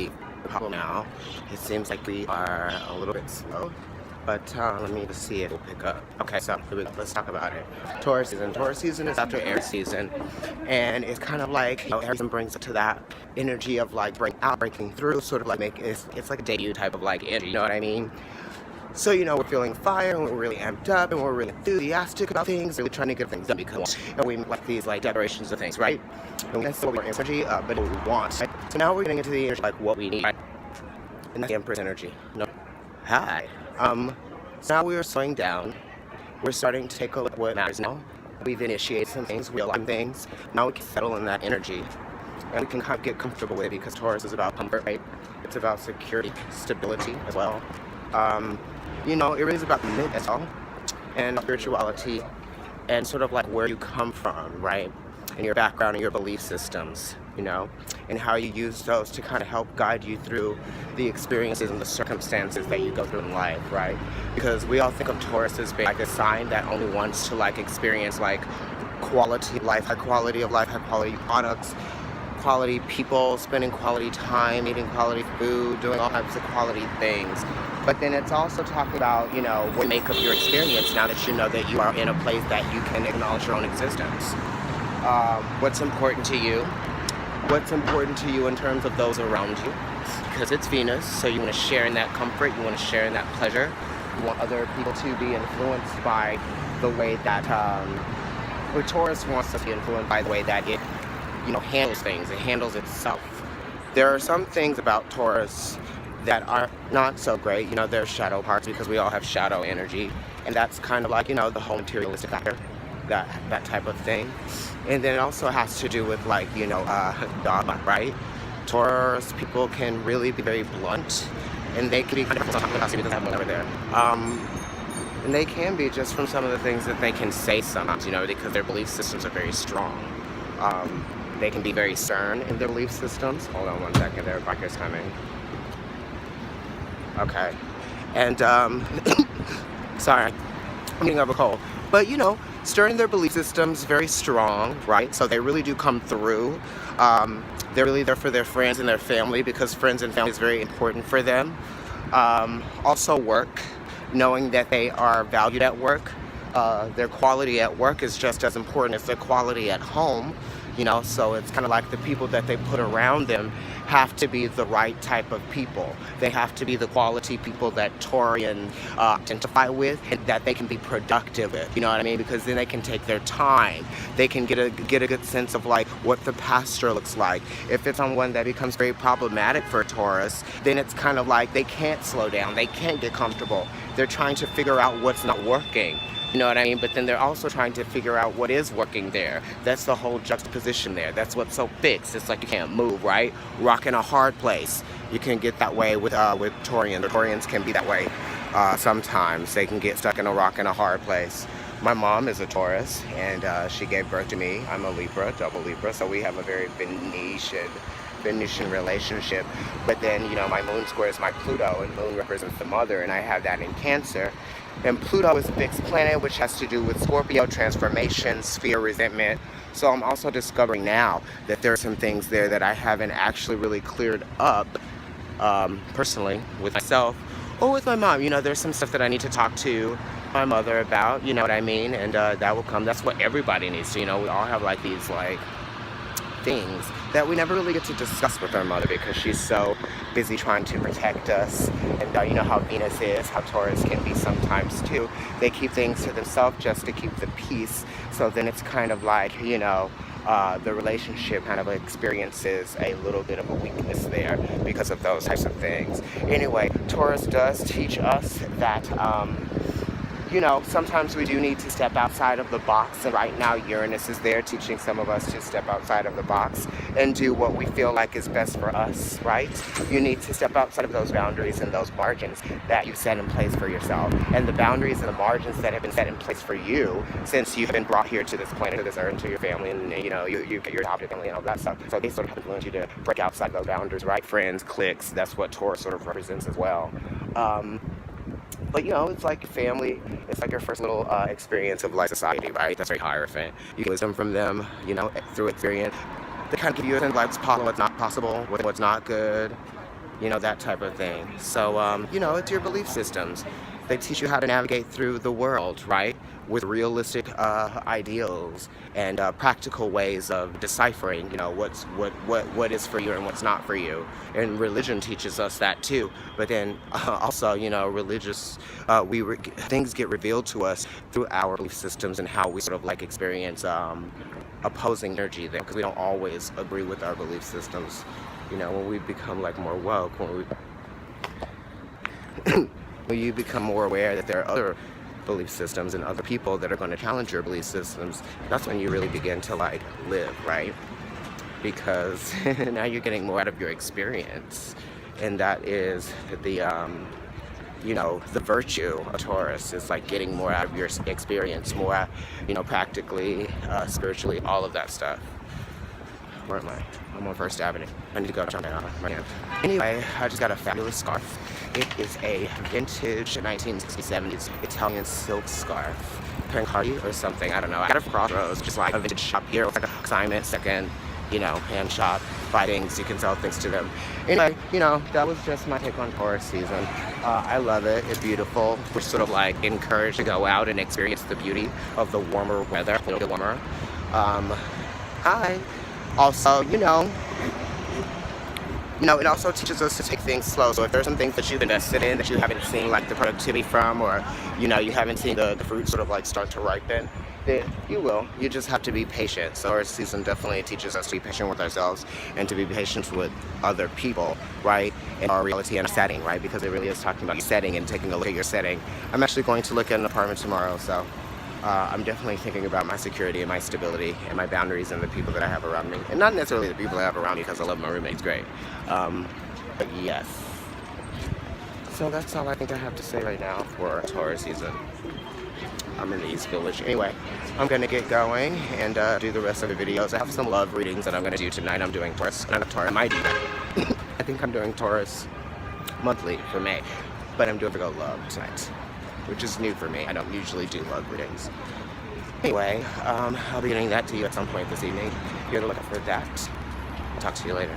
The problem now, it seems like we are a little bit slow. But let me just see if it'll pick up. Okay, so here we go. Let's talk about it. Taurus season. Taurus season is after air season. And it's kind of like, air season brings it to that energy of like breaking through, sort of like it's like a debut type of like energy, you know what I mean? So, we're feeling fire and we're really amped up and we're really enthusiastic about things, really trying to get things done because we like these like decorations of things, right? And that's what we're energy, but what we want. Right? So now we're getting into the energy like what we need, right? And that's the Empress energy. No. Hi. So now we are slowing down. We're starting to take a look at what matters now. We've initiated some things, we align things. Now we can settle in that energy. And we can kind of get comfortable with it because Taurus is about comfort, right? It's about security, stability as well. It really is about commitment as well, and spirituality, and sort of like where you come from, right? And your background and your belief systems, and how you use those to kind of help guide you through the experiences and the circumstances that you go through in life, right? Because we all think of Taurus as being like a sign that only wants to like experience like quality life, high quality of life, high quality products, quality people, spending quality time, eating quality food, doing all types of quality things. But then it's also talking about, what you make of your experience now that you know that you are in a place that you can acknowledge your own existence. What's important to you? What's important to you in terms of those around you? Because it's Venus, so you want to share in that comfort, you want to share in that pleasure. You want other people to be influenced by the way that, Taurus wants to be influenced by the way that it, handles things, it handles itself. There are some things about Taurus that are not so great, there's shadow parts because we all have shadow energy, and that's kind of like, the whole materialistic factor, that type of thing. And then it also has to do with like, dogma, right? Taurus people can really be very blunt, and they can be kind of because I have one over there. And they can be just from some of the things that they can say sometimes, because their belief systems are very strong. They can be very stern in their belief systems. Hold on one second, there, biker's coming. Okay. And, sorry, I'm getting over a cold. But, stern their belief systems, very strong, right? So they really do come through. They're really there for their friends and their family because friends and family is very important for them. Also work, knowing that they are valued at work. Their quality at work is just as important as their quality at home. So it's kind of like the people that they put around them have to be the right type of people. They have to be the quality people that Taurian identify with and that they can be productive with, you know what I mean? Because then they can take their time. They can get a good sense of like what the pasture looks like. If it's on one that becomes very problematic for Taurus, then it's kind of like they can't slow down. They can't get comfortable. They're trying to figure out what's not working. You know what I mean? But then they're also trying to figure out what is working there. That's the whole juxtaposition there. That's what's so fixed. It's like you can't move, right? Rock in a hard place. You can get that way with Taurians. The Taurians can be that way sometimes. They can get stuck in a rock in a hard place. My mom is a Taurus, and she gave birth to me. I'm a Libra, double Libra, so we have a very Venetian relationship. But then, my moon square is my Pluto, and moon represents the mother, and I have that in Cancer. And Pluto is a fixed planet, which has to do with Scorpio, transformation, sphere, resentment. So I'm also discovering now that there are some things there that I haven't actually really cleared up personally with myself or with my mom. There's some stuff that I need to talk to my mother about, you know what I mean? And that will come. That's what everybody needs to, we all have like these like things that we never really get to discuss with our mother because she's so busy trying to protect us. And you know how Venus is, how Taurus can be sometimes too. They keep things to themselves just to keep the peace. So then it's kind of like, the relationship kind of experiences a little bit of a weakness there because of those types of things. Anyway, Taurus does teach us that sometimes we do need to step outside of the box, and right now Uranus is there teaching some of us to step outside of the box and do what we feel like is best for us, right? You need to step outside of those boundaries and those margins that you set in place for yourself, and the boundaries and the margins that have been set in place for you since you've been brought here to this planet, to this earth, to your family, and you get your adopted family and all that stuff. So they sort of influence you to break outside those boundaries, right? Friends, cliques, that's what Taurus sort of represents as well. But it's like family. It's like your first little experience of life, society, right? That's very Hierophant. You get wisdom from them, through experience. They kind of give you a sense of what's possible, what's not possible, what's not good. you know, that type of thing. So, you know, it's your belief systems. They teach you how to navigate through the world, right? With realistic ideals and practical ways of deciphering, you know, what is for you and what's not for you. And religion teaches us that too. But then also, you know, things get revealed to us through our belief systems and how we sort of like experience opposing energy there, because we don't always agree with our belief systems. You know, when we become like more woke, when you become more aware that there are other belief systems and other people that are going to challenge your belief systems, that's when you really begin to like live, right? Because now you're getting more out of your experience, and that is the you know, the virtue of Taurus is like getting more out of your experience, more, you know, practically, spiritually, all of that stuff. Where am I? I'm on First Avenue. I need to go jump out right now. Anyway, I just got a fabulous scarf. It is a vintage 1960s Italian silk scarf. Cardi or something, I don't know. I got it from Crossroads, just like a vintage shop here. It's like a consignment, second, you know, hand shop. Buy things, you can sell things to them. Anyway, you know, that was just my take on Taurus season. I love it. It's beautiful. We're sort of like encouraged to go out and experience the beauty of the warmer weather, a little bit warmer. Hi. Also, you know, it also teaches us to take things slow. So if there's some things that you've invested in that you haven't seen like the productivity from, or, you know, you haven't seen the fruit sort of like start to ripen, then you will. You just have to be patient. So our season definitely teaches us to be patient with ourselves and to be patient with other people, right? And our reality and our setting, right? Because it really is talking about your setting and taking a look at your setting. I'm actually going to look at an apartment tomorrow, so I'm definitely thinking about my security and my stability and my boundaries and the people that I have around me. And not necessarily the people I have around me, because I love my roommates great. But yes. So that's all I think I have to say right now for Taurus season. I'm in the East Village. Anyway, I'm going to get going and do the rest of the videos. I have some love readings that I'm going to do tonight. I'm doing Taurus. And Taurus. I might do that. I think I'm doing Taurus monthly for May. But I'm doing Virgo love tonight, which is new for me. I don't usually do love readings. Anyway, I'll be getting that to you at some point this evening. You're looking for that. I'll talk to you later.